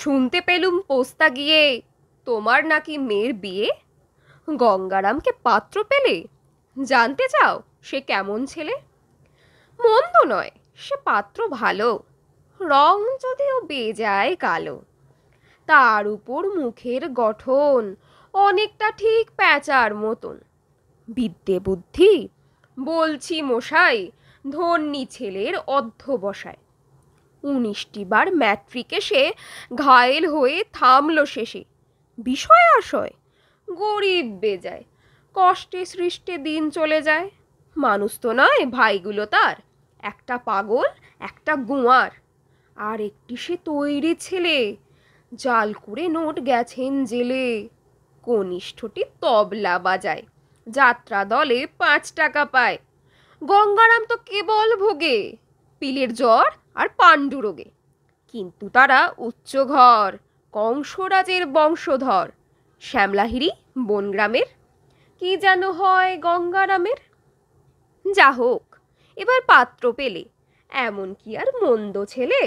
শুনতে পেলুম পোস্তা গিয়ে তোমার নাকি মেয়ের বিয়ে। গঙ্গারামকে পাত্র পেলে? জানতে চাও সে কেমন ছেলে? মন্দ নয়, সে পাত্র ভালো, রং যদিও বেজায় কালো। তার উপর মুখের গঠন অনেকটা ঠিক প্যাঁচার মতন। বিদ্যে বুদ্ধি বলছি মশাই, ধন্যী ছেলের অধ্যবসায়। 19টি বার ম্যাট্রিকে সে ঘায়েল হয়ে থামল শেষে। বিষয় আশয় গরিব বেজায়, কষ্টে সৃষ্টে দিন চলে যায়। মানুষ তো নয় ভাইগুলো তার, একটা পাগল একটা গুঁয়ার। আর একটি সে তৈরি ছেলে, জাল করে নোট গেছেন জেলে। কনিষ্ঠটি তবলা বাজায়, যাত্রা দলে 5 টাকা পায়। গঙ্গারাম তো কেবল ভোগে পিলের জ্বর আর পাণ্ডুরোগে। কিন্তু তারা উচ্চ ঘর, কংসরাজের বংশধর। শ্যামলাহিরি বনগ্রামের, কি যেন হয় গঙ্গারামের। যা হোক, এবার পাত্র পেলে, এমন কি আর মন্দ ছেলে?